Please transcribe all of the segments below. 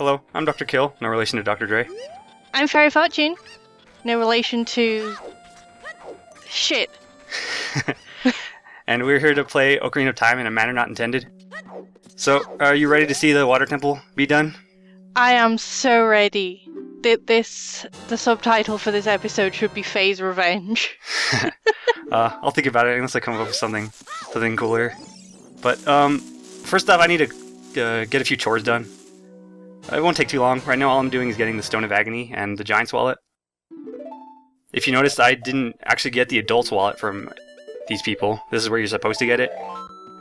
Hello, I'm Dr. Kill, no relation to Dr. Dre. I'm Faerie Fortune. No relation to... shit. And we're here to play Ocarina of Time in a manner not intended. So, are you ready to see the water temple be done? I am so ready. The subtitle for this episode should be Fae's Revenge. I'll think about it unless I come up with something cooler. But, first off, I need to get a few chores done. It won't take too long. Right now all I'm doing is getting the Stone of Agony and the Giant's Wallet. If you noticed, I didn't actually get the Adult's Wallet from these people. This is where you're supposed to get it.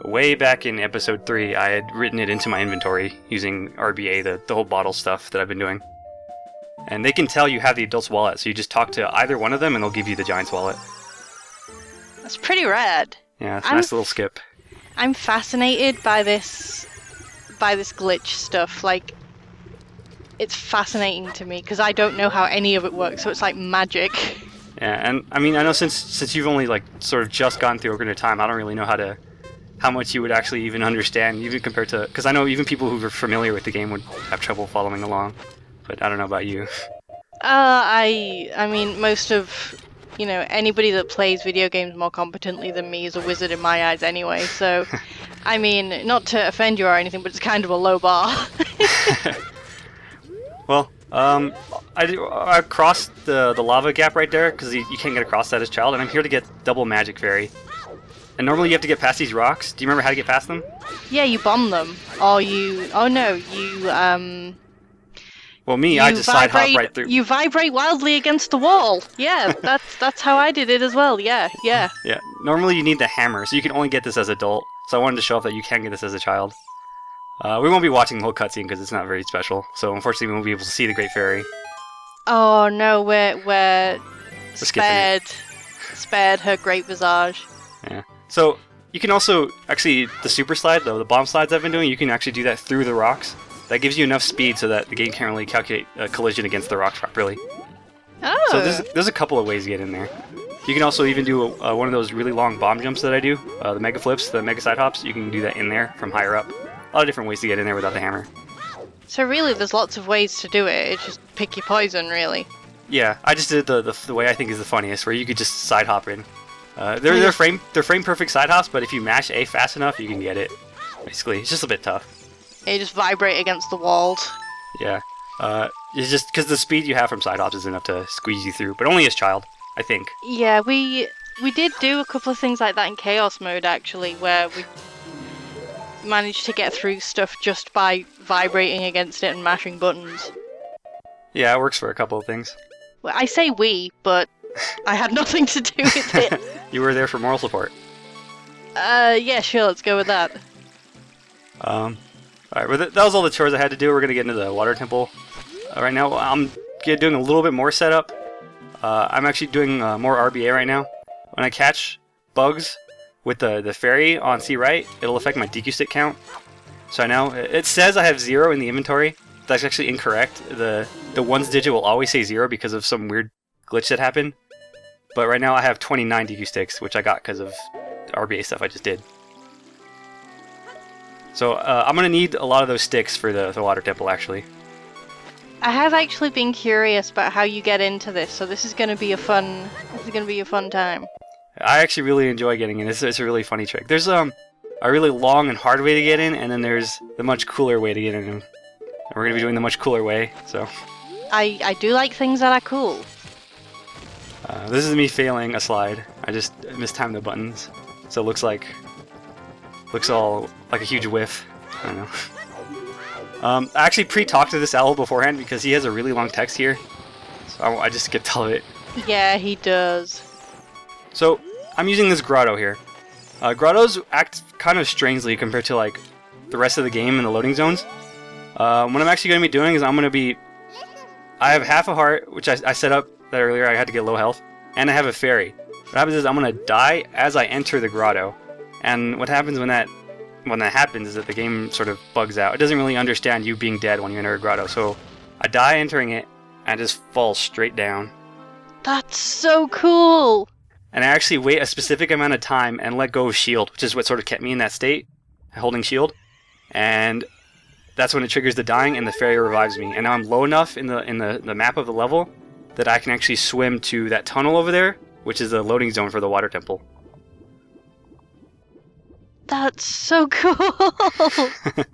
Way back in episode 3, I had written it into my inventory using RBA, the whole bottle stuff that I've been doing. And they can tell you have the Adult's Wallet, so you just talk to either one of them and they'll give you the Giant's Wallet. That's pretty rad. Yeah, it's a nice little skip. I'm fascinated by this glitch stuff. Like, it's fascinating to me because I don't know how any of it works, so it's like magic. Yeah, and I mean, I know since you've only like sort of just gone through Ocarina of Time, I don't really know how much you would actually even understand, even compared to, because I know even people who are familiar with the game would have trouble following along. But I don't know about you. I mean, most of, anybody that plays video games more competently than me is a wizard in my eyes anyway, so, I mean, not to offend you or anything, but it's kind of a low bar. Well, I crossed the lava gap right there, because you can't get across that as a child, and I'm here to get double magic fairy. And normally you have to get past these rocks. Do you remember how to get past them? Yeah, you bomb them. Or Well, I just side hop right through. You vibrate wildly against the wall. Yeah, that's how I did it as well. Yeah. Yeah, normally you need the hammer, so you can only get this as adult. So I wanted to show off that you can get this as a child. We won't be watching the whole cutscene because it's not very special. So unfortunately we won't be able to see the Great Fairy. Oh no, we're spared her great visage. Yeah. So you can also actually the super slide, the bomb slides I've been doing. You can actually do that through the rocks. That gives you enough speed so that the game can't really calculate a collision against the rocks properly. Oh. So there's a couple of ways to get in there. You can also even do one of those really long bomb jumps that I do, the mega flips, the mega side hops. You can do that in there from higher up. A lot of different ways to get in there without the hammer. So really, there's lots of ways to do it. It's just pick your poison, really. Yeah, I just did the way I think is the funniest, where you could just side hop in. They're frame perfect side hops, but if you mash A fast enough, you can get it. Basically, it's just a bit tough. You just vibrate against the walls. Yeah. It's just because the speed you have from side hops is enough to squeeze you through, but only as child, I think. Yeah, we did do a couple of things like that in Chaos mode, actually, where we managed to get through stuff just by vibrating against it and mashing buttons. Yeah, it works for a couple of things. Well, I say we, but I had nothing to do with it. You were there for moral support. Yeah, sure, let's go with that. Alright, well, that was all the chores I had to do. We're going to get into the water temple. Right now, I'm doing a little bit more setup. I'm actually doing more RBA right now. When I catch bugs with the fairy on C right, it'll affect my DQ stick count. So now, it says I have 0 in the inventory. That's actually incorrect. The ones digit will always say 0 because of some weird glitch that happened. But right now I have 29 DQ sticks, which I got because of the RBA stuff I just did. So I'm going to need a lot of those sticks for the water temple, actually. I have actually been curious about how you get into this, so this is going to be a fun time. I actually really enjoy getting in. It's a really funny trick. There's a really long and hard way to get in, and then there's the much cooler way to get in. And we're going to be doing the much cooler way, so... I do like things that are cool. This is me failing a slide. I just mistimed the buttons, so it looks all like a huge whiff. I don't know. I actually pre-talked to this owl beforehand because he has a really long text here, so I just skipped all of it. Yeah, he does. So I'm using this grotto here. Grottos act kind of strangely compared to like the rest of the game and the loading zones. What I'm actually going to be doing is I have half a heart, which I set up that earlier. I had to get low health, and I have a fairy. What happens is I'm going to die as I enter the grotto, and what happens when that happens is that the game sort of bugs out. It doesn't really understand you being dead when you enter a grotto, so I die entering it, and I just fall straight down. That's so cool! And I actually wait a specific amount of time and let go of shield, which is what sort of kept me in that state, holding shield, and that's when it triggers the dying and the fairy revives me. And now I'm low enough in the map of the level that I can actually swim to that tunnel over there, which is the loading zone for the water temple. That's so cool. I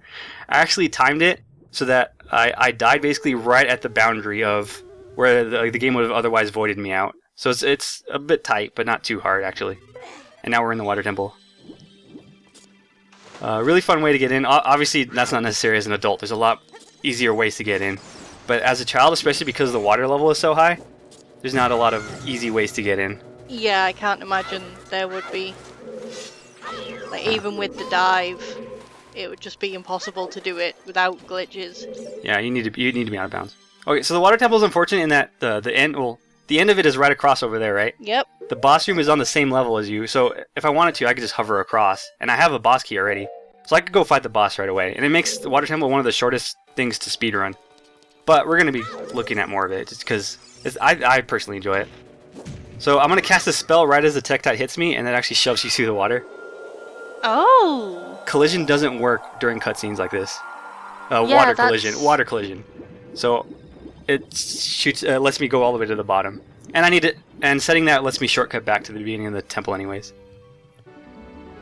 actually timed it so that I died basically right at the boundary of where the game would have otherwise voided me out. So it's a bit tight, but not too hard actually. And now we're in the water temple. Really fun way to get in. Obviously, that's not necessary as an adult. There's a lot easier ways to get in. But as a child, especially because the water level is so high, there's not a lot of easy ways to get in. Yeah, I can't imagine there would be. Like, even with the dive, it would just be impossible to do it without glitches. Yeah, you need to be out of bounds. Okay, so the water temple is unfortunate in that the end of it is right across over there, right? Yep. The boss room is on the same level as you, so if I wanted to, I could just hover across, and I have a boss key already, so I could go fight the boss right away. And it makes the water temple one of the shortest things to speedrun. But we're going to be looking at more of it, just because I personally enjoy it. So I'm going to cast a spell right as the Tektite hits me, and it actually shoves you through the water. Oh! Collision doesn't work during cutscenes like this. Yeah, Water collision. So it shoots, lets me go all the way to the bottom. And setting that lets me shortcut back to the beginning of the temple anyways.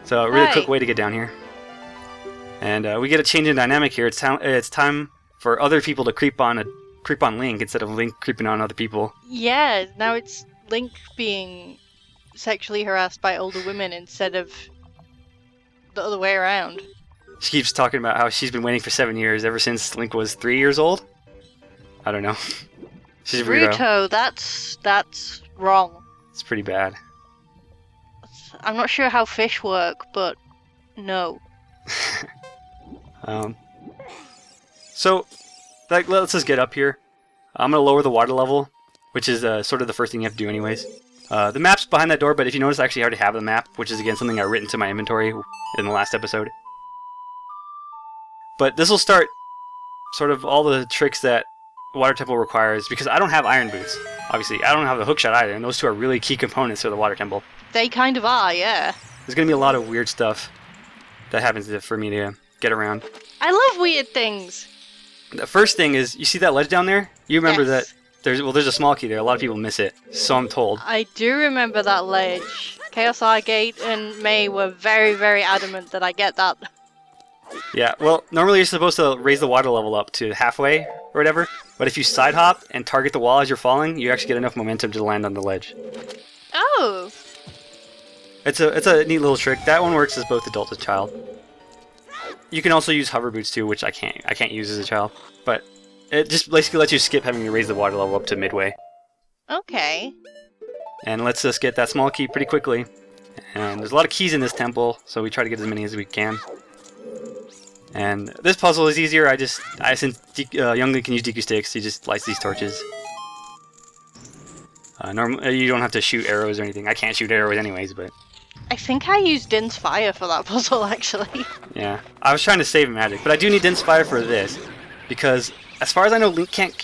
So a really quick way to get down here. And we get a change in dynamic here. It's time for other people to creep on Link instead of Link creeping on other people. Yeah, now it's Link being sexually harassed by older women instead of the other way around. She keeps talking about how she's been waiting for 7 years, ever since Link was 3 years old. I don't know. She's a weirdo. Ruto, that's wrong. It's pretty bad. I'm not sure how fish work, but no. So, let's just get up here. I'm going to lower the water level, which is sort of the first thing you have to do anyways. The map's behind that door, but if you notice, I actually already have the map, which is again something I written to my inventory in the last episode. But this will start sort of all the tricks that Water Temple requires, because I don't have iron boots. Obviously, I don't have the hookshot either, and those two are really key components to the Water Temple. They kind of are, yeah. There's going to be a lot of weird stuff that happens for me to get around. I love weird things. The first thing is, you see that ledge down there? You remember that there's a small key there. A lot of people miss it, so I'm told. I do remember that ledge. Chaos Argate and May were very, very adamant that I get that. Yeah, well, normally you're supposed to raise the water level up to halfway or whatever, but if you side hop and target the wall as you're falling, you actually get enough momentum to land on the ledge. Oh! It's a neat little trick. That one works as both adult and child. You can also use hover boots too, which I can't use as a child, but it just basically lets you skip having to raise the water level up to midway. Okay. And lets us get that small key pretty quickly. And there's a lot of keys in this temple, so we try to get as many as we can. And this puzzle is easier. Since Young Link can use DQ sticks, he just lights these torches. Normally, you don't have to shoot arrows or anything. I can't shoot arrows anyways, but... I think I used Din's Fire for that puzzle, actually. Yeah, I was trying to save magic, but I do need Din's Fire for this, because as far as I know,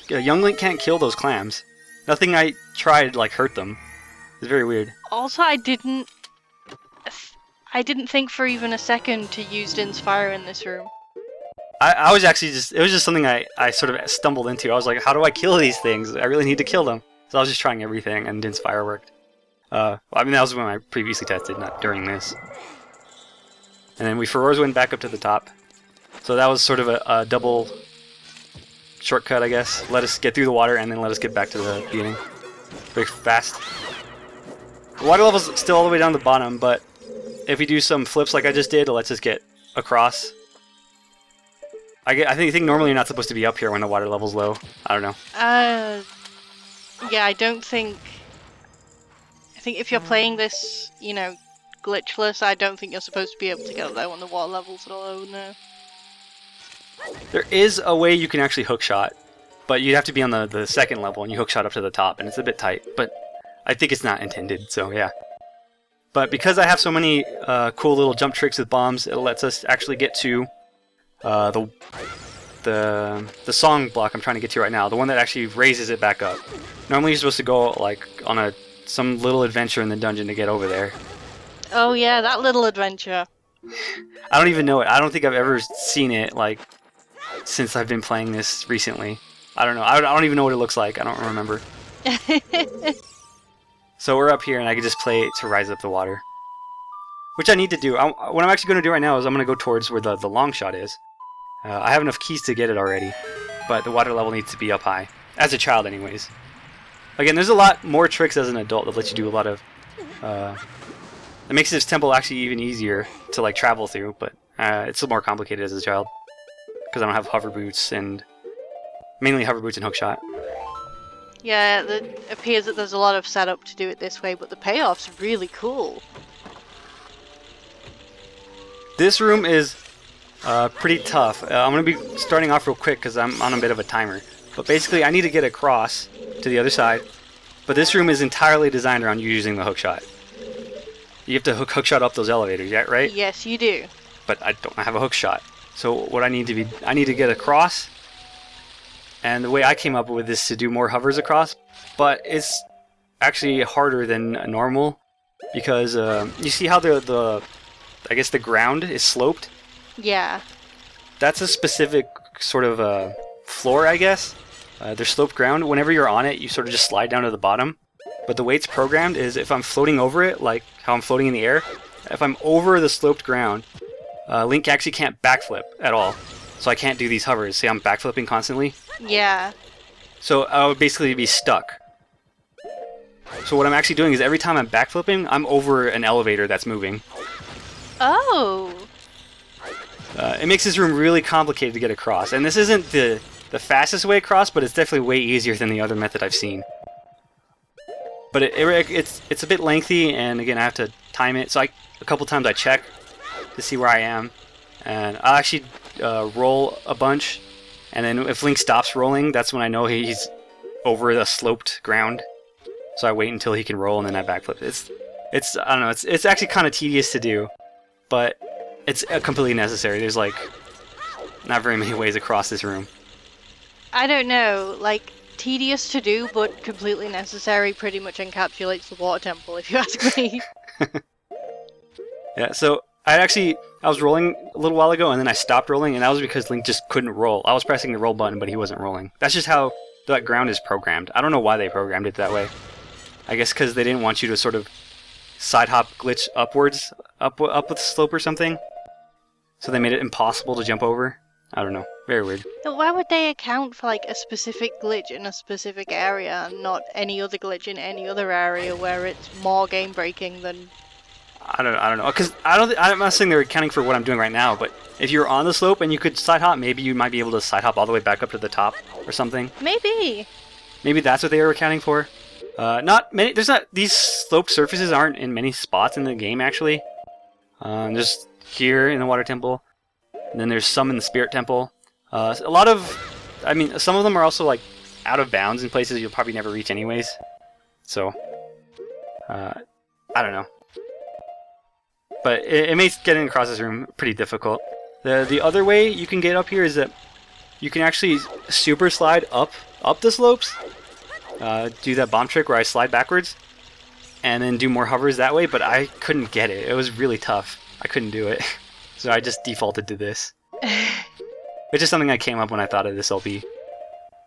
Young Link can't kill those clams. Nothing I tried hurt them. It's very weird. Also, I didn't think for even a second to use Din's Fire in this room. I was actually it was just something I sort of stumbled into. I was like, how do I kill these things? I really need to kill them. So I was just trying everything, and Din's Fire worked. I mean, that was when I previously tested, not during this. And then we Feroz went back up to the top. So that was sort of a double shortcut, I guess. Let us get through the water, and then let us get back to the beginning. Very fast. The water level's still all the way down the bottom, but if we do some flips like I just did, it lets us get across. I think normally you're not supposed to be up here when the water level's low. I don't know. Yeah, I think if you're playing this, glitchless, I don't think you're supposed to be able to get up there when the water level's low, no. There is a way you can actually hookshot, but you'd have to be on the second level, and you hookshot up to the top, and it's a bit tight, but I think it's not intended, so yeah. But because I have so many cool little jump tricks with bombs, it lets us actually get to the song block I'm trying to get to right now, the one that actually raises it back up. Normally you're supposed to go on some little adventure in the dungeon to get over there. Oh yeah, that little adventure. I don't even know it. I don't think I've ever seen it since I've been playing this recently. I don't know. I don't even know what it looks like. I don't remember. So we're up here, and I can just play to rise up the water. Which I need to do. What I'm actually going to do right now is I'm going to go towards where the long shot is. I have enough keys to get it already, but the water level needs to be up high. As a child, anyways. Again, there's a lot more tricks as an adult that let you do a lot of... it makes this temple actually even easier to like travel through, but it's a little more complicated as a child. Because I don't have hover boots, and... mainly hover boots and hookshot. Yeah, it appears that there's a lot of setup to do it this way, but the payoff's really cool. This room is pretty tough. I'm going to be starting off real quick because I'm on a bit of a timer. But basically, I need to get across to the other side. But this room is entirely designed around you using the hookshot. You have to hookshot up those elevators, yeah, right? Yes, you do. But I don't have a hookshot. So what I need to get across. And the way I came up with this to do more hovers across, but it's actually harder than normal because you see how the I guess the ground is sloped? Yeah. That's a specific sort of floor, I guess. There's sloped ground. Whenever you're on it, you sort of just slide down to the bottom. But the way it's programmed is if I'm floating over it, like how I'm floating in the air, if I'm over the sloped ground, Link actually can't backflip at all. So I can't do these hovers. See, I'm backflipping constantly. Yeah. So I would basically be stuck. So what I'm actually doing is every time I'm backflipping, I'm over an elevator that's moving. Oh. It makes this room really complicated to get across. And this isn't the fastest way across, but it's definitely way easier than the other method I've seen. But it's a bit lengthy, and again, I have to time it. So a couple times I check to see where I am. And I'll actually roll a bunch. And then if Link stops rolling, that's when I know he's over the sloped ground. So I wait until he can roll, and then I backflip. It's I don't know. It's actually kind of tedious to do, but it's completely necessary. There's like not very many ways across this room. I don't know, like tedious to do, but completely necessary. Pretty much encapsulates the water temple, if you ask me. Yeah. So I was rolling a little while ago, and then I stopped rolling, and that was because Link just couldn't roll. I was pressing the roll button, but he wasn't rolling. That's just how that ground is programmed. I don't know why they programmed it that way. I guess because they didn't want you to sort of side hop glitch upwards, up with the slope or something. So they made it impossible to jump over. I don't know. Very weird. But why would they account for like a specific glitch in a specific area and not any other glitch in any other area where it's more game breaking than... I don't know. Because I'm not saying they're accounting for what I'm doing right now, but if you're on the slope and you could side hop, maybe you might be able to side hop all the way back up to the top or something. Maybe. Maybe that's what they were accounting for. Not many. These sloped surfaces aren't in many spots in the game actually. Just here in the water temple, and then there's some in the spirit temple. A lot of, I mean, some of them are also like out of bounds in places you'll probably never reach anyways. So, I don't know. But it makes getting across this room pretty difficult. The other way you can get up here is that you can actually super slide up the slopes. Do that bomb trick where I slide backwards and then do more hovers that way, but I couldn't get it. It was really tough. I couldn't do it. So I just defaulted to this. It's just something I came up when I thought of this LP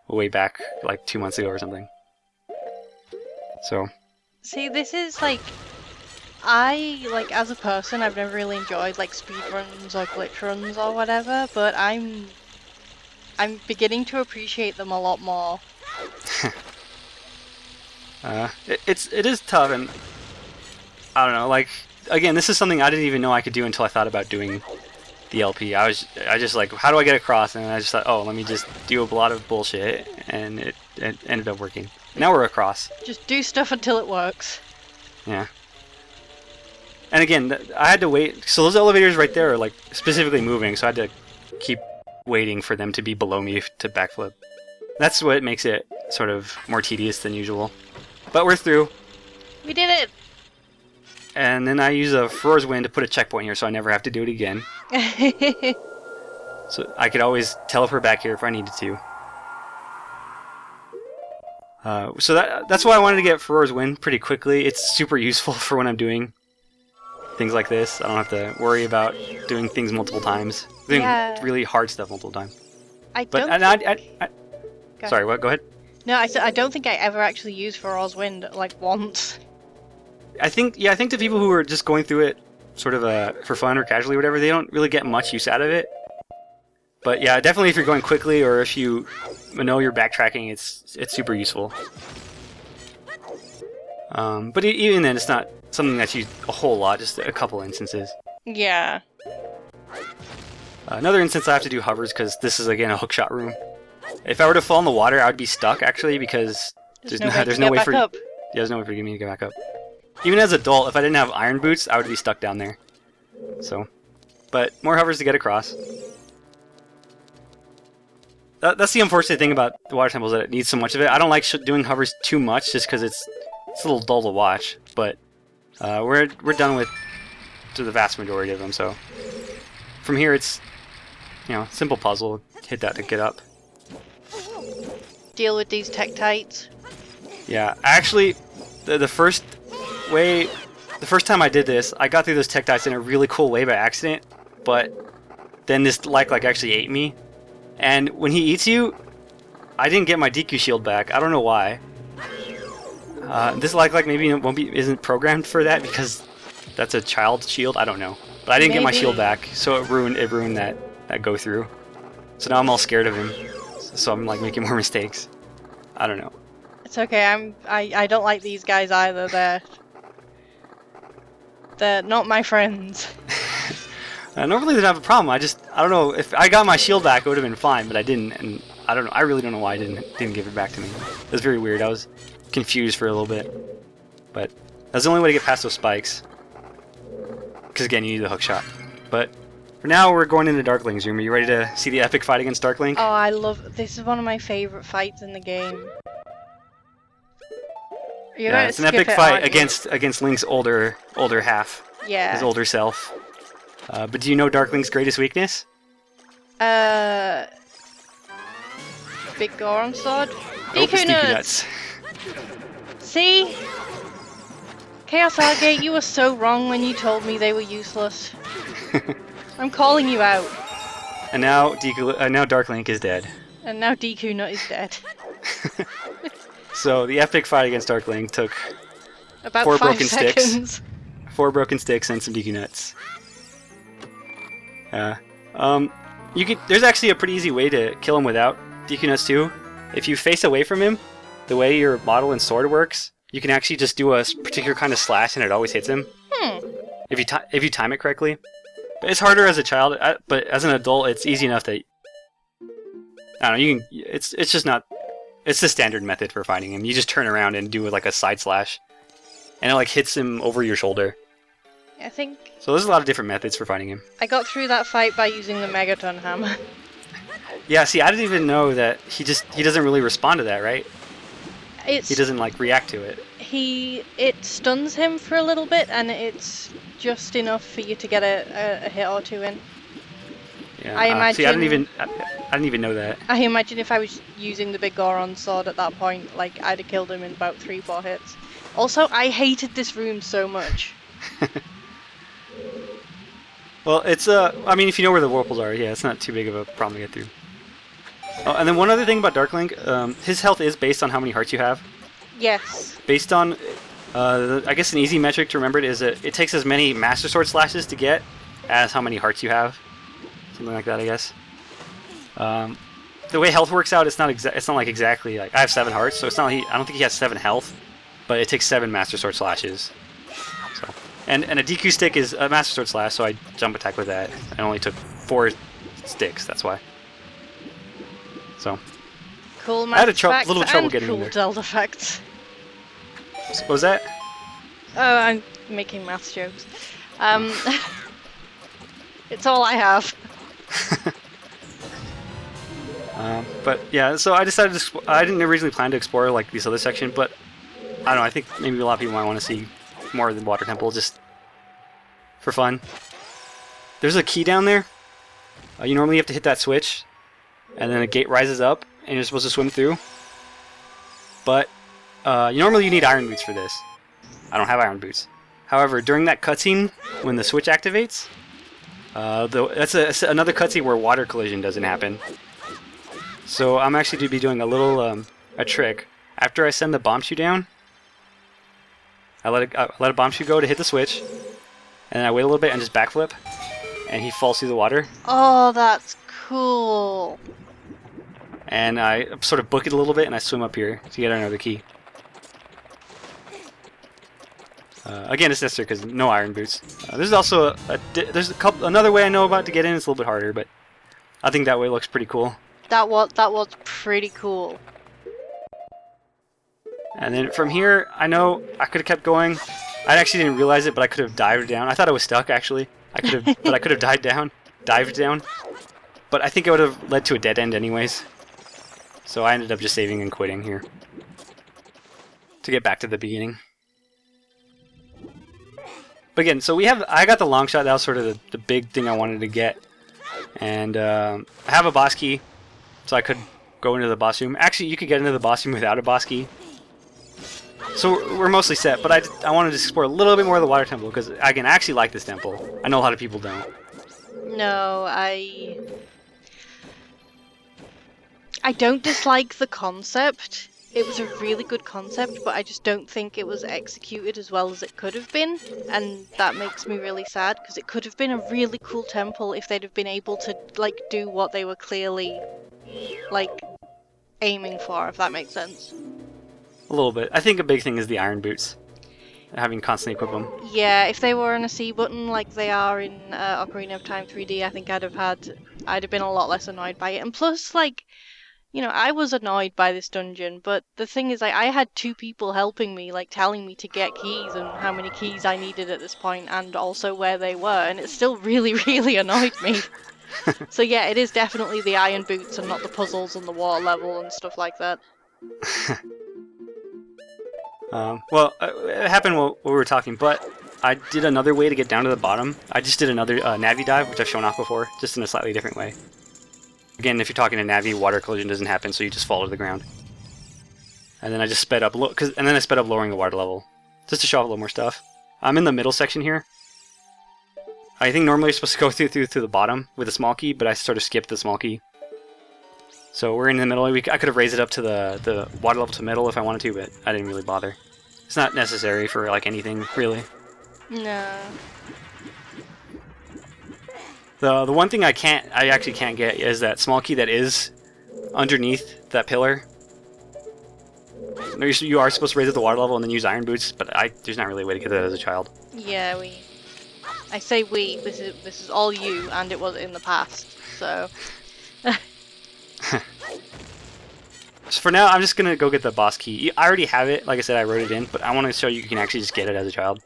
way back like 2 months ago or something. So. See, this is like... as a person, I've never really enjoyed like speedruns or glitch runs or whatever, but I'm beginning to appreciate them a lot more. It is tough, and I don't know, like, again, this is something I didn't even know I could do until I thought about doing the LP. I just like, how do I get across? And I just thought, oh, let me just do a lot of bullshit, and it ended up working. Now we're across. Just do stuff until it works. Yeah. And again, I had to wait. So those elevators right there are like specifically moving, so I had to keep waiting for them to be below me to backflip. That's what makes it sort of more tedious than usual. But we're through. We did it! And then I use a Faerie's Wind to put a checkpoint here so I never have to do it again. So I could always teleport back here if I needed to. So that's why I wanted to get Faerie's Wind pretty quickly. It's super useful for when I'm doing things like this. I don't have to worry about doing things multiple times. Doing really hard stuff multiple times. I But don't. Go sorry, ahead. what? Go ahead. No, I said I don't think I ever actually used Faerie Wind like once. I think the people who are just going through it sort of for fun or casually or whatever, they don't really get much use out of it. But yeah, definitely if you're going quickly or if you know you're backtracking, it's super useful. But even then, it's not something that's used a whole lot, just a couple instances. Yeah. Another instance I have to do hovers because this is again a hookshot room. If I were to fall in the water, I would be stuck actually because there's no way for up. Yeah, there's no way for me to get back up. Even as an adult, if I didn't have iron boots, I would be stuck down there. So, but more hovers to get across. That's the unfortunate thing about the water temple is that it needs so much of it. I don't like doing hovers too much just because it's a little dull to watch. But we're done with the vast majority of them. So from here, it's simple puzzle. Hit that to get up. Deal with these tektites. Yeah, actually, the first time I did this, I got through those tektites in a really cool way by accident. But then this like actually ate me. And when he eats you, I didn't get my DQ shield back. I don't know why. This like maybe isn't programmed for that because that's a child shield. I don't know, but I didn't get my shield back, so it ruined that go through. So now I'm all scared of him. So I'm like making more mistakes. I don't know. It's okay. I don't like these guys either. They're not my friends. Normally they don't have a problem. I don't know, if I got my shield back, it would have been fine, but I didn't, and I don't know. I really don't know why I didn't give it back to me. It was very weird. I was confused for a little bit, but that's the only way to get past those spikes. Because again, you need the hook shot. But for now, we're going into Darkling's room. Are you ready to see the epic fight against Darkling? Oh, I love this. Is one of my favorite fights in the game. Yeah, it's an epic fight against Link's older half. Yeah. His older self. But do you know Darkling's greatest weakness? Big Goron sword? Nope, DQ nuts! See? Chaos Argate, you were so wrong when you told me they were useless. I'm calling you out. And now now Darklink is dead. And now DQ Nut is dead. So the epic fight against Darkling took About 4 5 broken seconds. sticks. 4 broken sticks and some DQ nuts. There's actually a pretty easy way to kill him without DQ nuts too. If you face away from him, the way your model and sword works, you can actually just do a particular kind of slash and it always hits him. If you time it correctly. But it's harder as a child, but as an adult, it's easy enough that I don't know. It's just not. It's the standard method for fighting him. You just turn around and do like a side slash, and it like hits him over your shoulder. I think. So there's a lot of different methods for fighting him. I got through that fight by using the Megaton hammer. Yeah, see, I didn't even know that he doesn't really respond to that, right? He doesn't like react to it. It stuns him for a little bit, and it's just enough for you to get a hit or two in. Yeah, I imagine. See, I didn't even know that. I imagine if I was using the big Goron sword at that point, like I'd have killed him in about 3-4 hits. Also, I hated this room so much. Well, it's I mean, if you know where the whirlpools are, yeah, it's not too big of a problem to get through. Oh, and then one other thing about Darkling, his health is based on how many hearts you have. Yes. Based on, I guess an easy metric to remember is that it takes as many Master Sword slashes to get as how many hearts you have. Something like that, I guess. The way health works out, it's not like exactly like I have 7 hearts, so it's not like I don't think he has 7 health, but it takes 7 Master Sword slashes. So, and a DQ stick is a Master Sword slash, so I jump attack with that. I only took 4 sticks, that's why. So. Cool I had math little trouble and getting cool in there. Delta facts. What was that? Oh, I'm making maths jokes. It's all I have. But yeah, so I decided I didn't originally plan to explore like this other section, but I don't know. I think maybe a lot of people might want to see more of the water temple just for fun. There's a key down there. You normally have to hit that switch, and then a gate rises up, and you're supposed to swim through. But normally you need iron boots for this. I don't have iron boots. However, during that cutscene, when the switch activates, that's another cutscene where water collision doesn't happen. So I'm actually to be doing a little a trick. After I send the bomb shoe down, I let a bomb shoe go to hit the switch, and then I wait a little bit and just backflip, and he falls through the water. Oh, that's cool. And I sort of book it a little bit, and I swim up here to get another key. Again, it's necessary because no iron boots. There's also another way I know about to get in. It's a little bit harder, but I think that way looks pretty cool. That was pretty cool. And then from here, I know I could have kept going. I actually didn't realize it, but I could have dived down. I thought I was stuck actually. I could have dived down. But I think it would have led to a dead end anyways. So I ended up just saving and quitting here to get back to the beginning. But again, so I got the long shot. That was sort of the big thing I wanted to get. And I have a boss key, so I could go into the boss room. Actually, you could get into the boss room without a boss key. So we're mostly set, but I wanted to explore a little bit more of the water temple, because again, I actually like this temple. I know a lot of people don't. No, I don't dislike the concept. It was a really good concept, but I just don't think it was executed as well as it could have been, and that makes me really sad, because it could have been a really cool temple if they'd have been able to like do what they were clearly like aiming for, if that makes sense. A little bit. I think a big thing is the iron boots. Having constantly equip them. Yeah, if they were on a C button like they are in Ocarina of Time 3D, I think I'd have been a lot less annoyed by it. And plus, like, you know, I was annoyed by this dungeon, but the thing is, like, I had 2 people helping me, like, telling me to get keys and how many keys I needed at this point, and also where they were, and it still really, really annoyed me. So yeah, it is definitely the iron boots and not the puzzles and the water level and stuff like that. Well, it happened while we were talking, but I did another way to get down to the bottom. I just did another Navi dive, which I've shown off before, just in a slightly different way. Again, if you're talking to Navi, water collision doesn't happen, so you just fall to the ground. And then I just sped up, and then I sped up lowering the water level, just to show off a little more stuff. I'm in the middle section here. I think normally you're supposed to go through the bottom with a small key, but I sort of skipped the small key. So we're in the middle. I could have raised it up to the water level to middle if I wanted to, but I didn't really bother. It's not necessary for like anything, really. No. The one thing I actually can't get is that small key that is underneath that pillar. You are supposed to raise it to the water level and then use iron boots, but there's not really a way to get that as a child. Yeah, I say we. This is all you, and it was in the past. So. So for now, I'm just gonna go get the boss key. I already have it. Like I said, I wrote it in, but I want to show you can actually just get it as a child.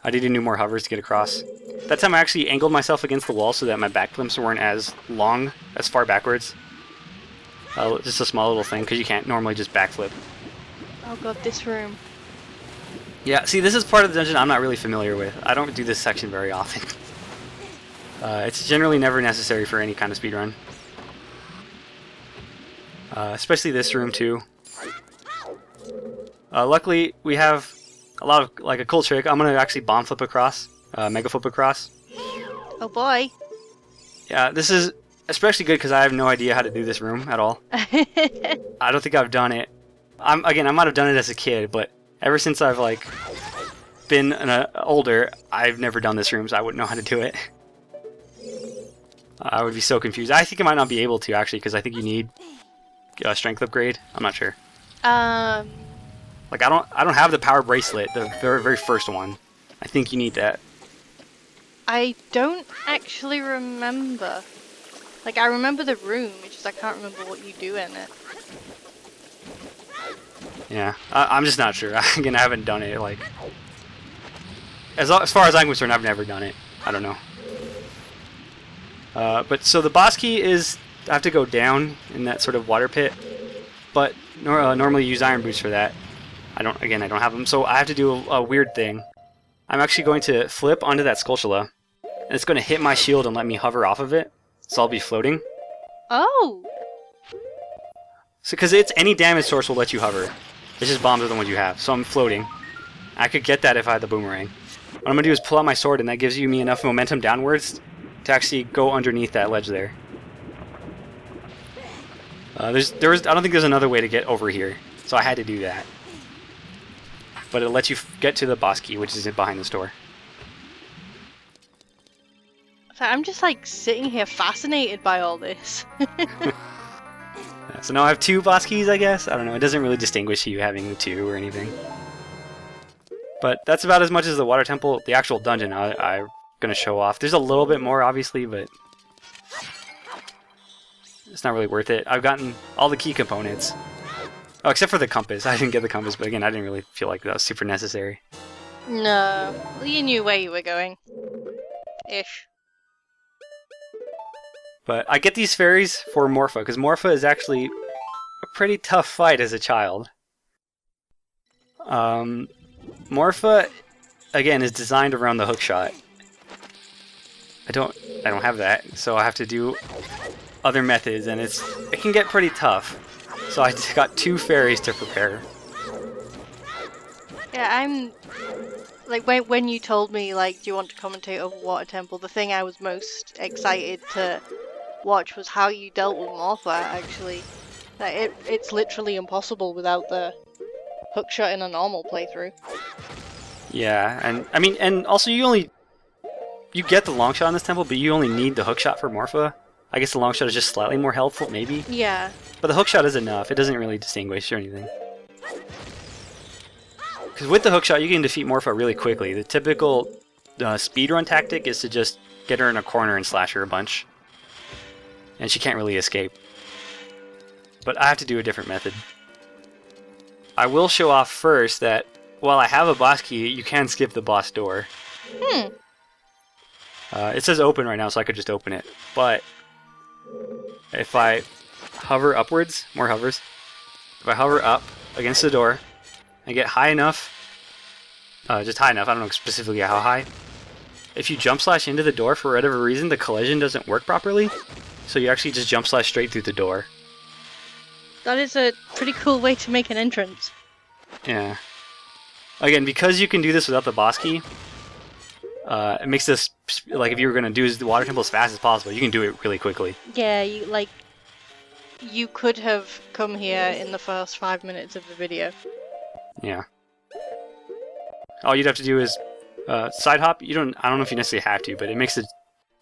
I need to do more hovers to get across. That time I actually angled myself against the wall so that my backflips weren't as long, as far backwards. Just a small little thing, because you can't normally just backflip. Oh god, this room. Yeah, see, this is part of the dungeon I'm not really familiar with. I don't do this section very often. It's generally never necessary for any kind of speedrun. Especially this room too. Luckily, we have a lot of a cool trick. I'm gonna actually bomb flip across, mega flip across. Oh boy. Yeah, this is especially good because I have no idea how to do this room at all. I don't think I've done it. I might have done it as a kid, but ever since I've been older, I've never done this room, so I wouldn't know how to do it. I would be so confused. I think I might not be able to actually, because I think you need a strength upgrade. I'm not sure. I don't have the power bracelet, the very, very first one. I think you need that. I don't actually remember. I remember the room, it's just I can't remember what you do in it. Yeah, I'm just not sure. Again, I haven't done it, as far as I'm concerned, I've never done it. I don't know. But so the boss key is, I have to go down in that sort of water pit, but normally use iron boots for that. I don't have them, so I have to do a weird thing. I'm actually going to flip onto that Skulltula, and it's going to hit my shield and let me hover off of it, so I'll be floating. Oh! So, because it's any damage source will let you hover. It's just bombs are the ones you have, so I'm floating. I could get that if I had the boomerang. What I'm going to do is pull out my sword, and that gives me enough momentum downwards to actually go underneath that ledge there. I don't think there's another way to get over here, so I had to do that. But it lets you get to the boss key, which is behind this door. So I'm just like sitting here fascinated by all this. Yeah, so now I have 2 boss keys, I guess. I don't know. It doesn't really distinguish you having the 2 or anything. But that's about as much as the water temple. The actual dungeon I'm going to show off. There's a little bit more, obviously, but it's not really worth it. I've gotten all the key components. Oh, except for the compass. I didn't get the compass, but again, I didn't really feel like that was super necessary. No, you knew where you were going. Ish. But I get these fairies for Morpha, because Morpha is actually a pretty tough fight as a child. Morpha, again, is designed around the hookshot. I don't have that, so I have to do other methods, and it can get pretty tough. So I got 2 fairies to prepare. Yeah, I'm like when you told me like, do you want to commentate over Water Temple? The thing I was most excited to watch was how you dealt with morpha. Actually, like, it's literally impossible without the hookshot in a normal playthrough. Yeah, and I mean, and also you get the longshot in this temple, but you only need the hookshot for morpha. I guess the longshot is just slightly more helpful, maybe. Yeah. But the hookshot is enough. It doesn't really distinguish or anything. Because with the hookshot, you can defeat morpha really quickly. The typical speedrun tactic is to just get her in a corner and slash her a bunch. And she can't really escape. But I have to do a different method. I will show off first that while I have a boss key, you can skip the boss door. It says open right now, so I could just open it. But if I hover upwards, more hovers, if I hover up against the door and get high enough, just high enough, I don't know specifically how high, if you jump slash into the door for whatever reason, the collision doesn't work properly, so you actually just jump slash straight through the door. That is a pretty cool way to make an entrance. Yeah. Again, because you can do this without the boss key, it makes this, like, if you were going to do the water temple as fast as possible, you can do it really quickly. Yeah, you could have come here in the first 5 minutes of the video. Yeah. All you'd have to do is side hop. I don't know if you necessarily have to, but it makes the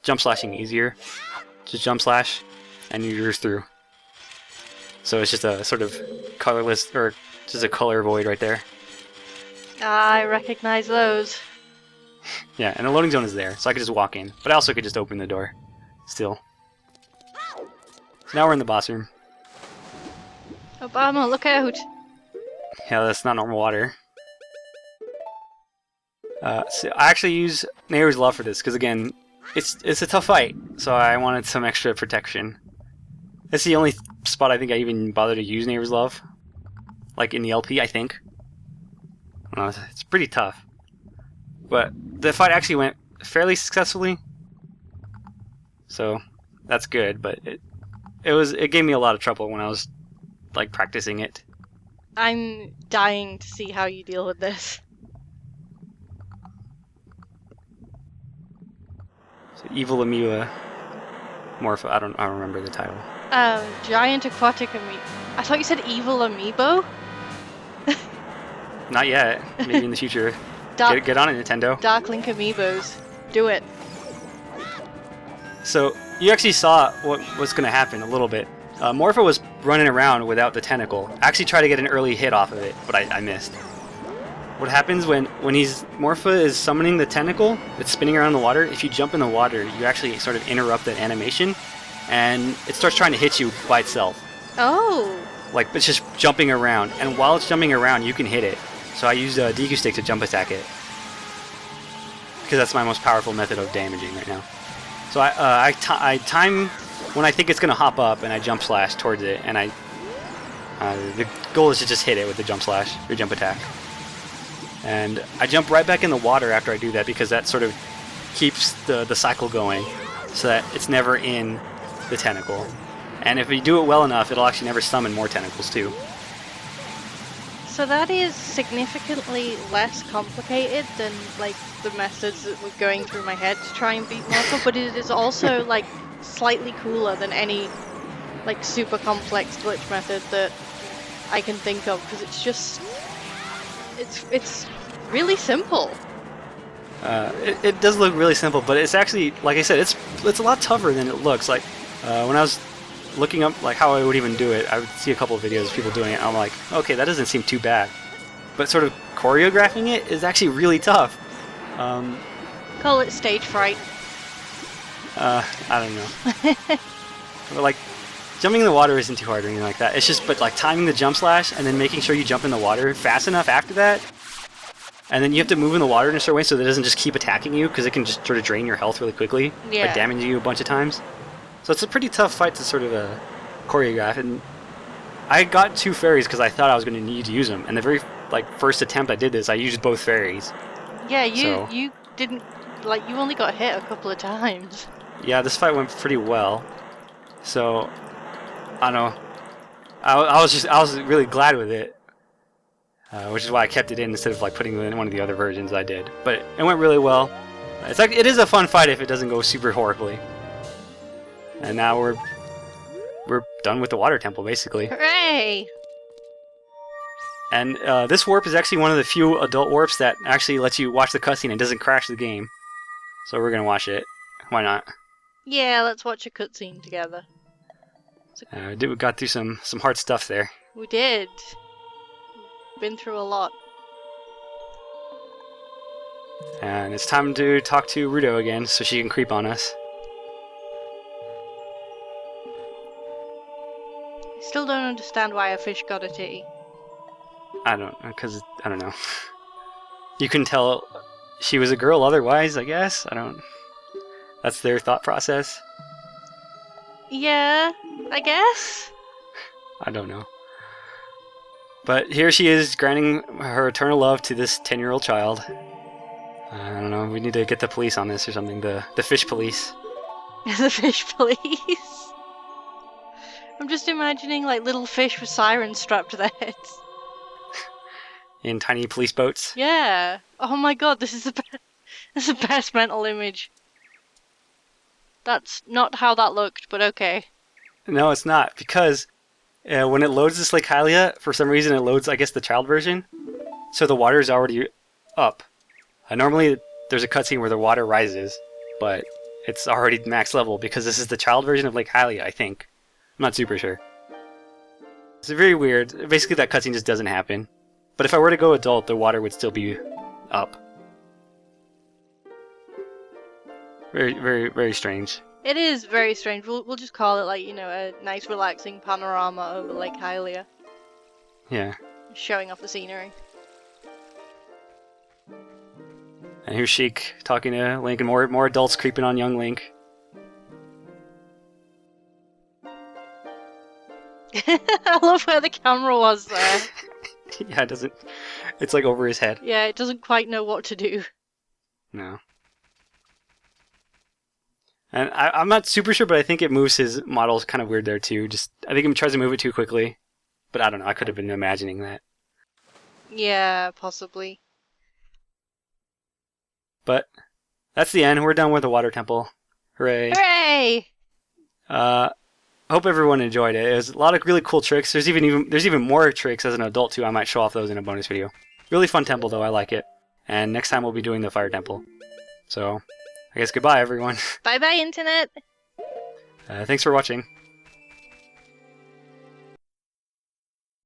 jump slashing easier. Just jump slash, and you're through. So it's just a sort of colorless, or just a color void right there. I recognize those. Yeah, and the loading zone is there, so I could just walk in. But I also could just open the door. Still. So now we're in the boss room. Obama, look out! Yeah, that's not normal water. So I actually use Neighbor's Love for this, because again, it's a tough fight, so I wanted some extra protection. It's the only spot I think I even bothered to use Neighbor's Love. Like in the LP, I think. It's pretty tough. But the fight actually went fairly successfully. So that's good, but it gave me a lot of trouble when I was like practicing it. I'm dying to see how you deal with this. So Evil Amoeba Morpha, I don't remember the title. Giant aquatic amoeba. I thought you said evil amiibo? Not yet. Maybe in the future. Dark, Get on it, Nintendo. Dark Link amiibos. Do it. So, you actually saw what was going to happen a little bit. Morpha was running around without the tentacle. I actually tried to get an early hit off of it, but I missed. What happens when Morpha is summoning the tentacle, it's spinning around in the water, if you jump in the water, you actually sort of interrupt that animation, and it starts trying to hit you by itself. Oh! Like, it's just jumping around, and while it's jumping around, you can hit it. So I use a DQ stick to jump attack it. Because that's my most powerful method of damaging right now. So I time when I think it's going to hop up, and I jump slash towards it, and the goal is to just hit it with the jump slash, or jump attack. And I jump right back in the water after I do that, because that sort of keeps the cycle going, so that it's never in the tentacle. And if you do it well enough, it'll actually never summon more tentacles too. So that is significantly less complicated than like the methods that were going through my head to try and beat Morpha, but it is also like slightly cooler than any like super complex glitch method that I can think of, because it's just it's really simple. It does look really simple, but it's actually, like I said, it's a lot tougher than it looks. Like when I was looking up like how I would even do it, I would see a couple of videos of people doing it, and I'm like, okay, that doesn't seem too bad. But sort of choreographing it is actually really tough. Call it stage fright. I don't know. But, like, jumping in the water isn't too hard or anything like that. It's just, but like timing the jump slash and then making sure you jump in the water fast enough after that. And then you have to move in the water in a certain way so that it doesn't just keep attacking you, because it can just sort of drain your health really quickly by damaging you a bunch of times. So it's a pretty tough fight to sort of choreograph. And I got 2 fairies because I thought I was going to need to use them. And the very first attempt I did this, I used both fairies. Yeah, you didn't, like, you only got hit a couple of times. Yeah, this fight went pretty well. So, I don't know. I was really glad with it. Which is why I kept it in instead of like putting it in one of the other versions I did. But it went really well. It's like, it is a fun fight if it doesn't go super horribly. And now we're done with the water temple, basically. Hooray! And this warp is actually one of the few adult warps that actually lets you watch the cutscene and doesn't crash the game. So we're gonna watch it. Why not? Yeah, let's watch a cutscene together. We got through some hard stuff there. We did. Been through a lot. And it's time to talk to Rudo again so she can creep on us. Still don't understand why a fish got a titty. I don't know. You can tell she was a girl otherwise, I guess. That's their thought process. Yeah, I guess. I don't know. But here she is, granting her eternal love to this 10-year-old child. I don't know, we need to get the police on this or something. The fish police. The fish police. I'm just imagining like little fish with sirens strapped to their heads. In tiny police boats. Yeah. Oh my god, this is the best mental image. That's not how that looked, but okay. No, it's not, because when it loads this Lake Hylia, for some reason it loads, I guess, the child version. So the water is already up. Normally there's a cutscene where the water rises, but it's already max level because this is the child version of Lake Hylia, I think. I'm not super sure. It's very weird. Basically that cutscene just doesn't happen. But if I were to go adult, the water would still be up. Very, very, very strange. It is very strange. We'll just call it like, you know, a nice relaxing panorama over Lake Hylia. Yeah. Showing off the scenery. And here's Sheik talking to Link, and more adults creeping on young Link. I love where the camera was there. Yeah, it doesn't. It's like over his head. Yeah, it doesn't quite know what to do. No. And I'm not super sure, but I think it moves his models kind of weird there too. I think it tries to move it too quickly. But I don't know, I could have been imagining that. Yeah, possibly. But that's the end. We're done with the water temple. Hooray! Hooray! Hope everyone enjoyed it. It was a lot of really cool tricks. There's even more tricks as an adult too. I might show off those in a bonus video. Really fun temple though. I like it. And next time we'll be doing the fire temple. So I guess goodbye everyone. Bye bye internet. Thanks for watching.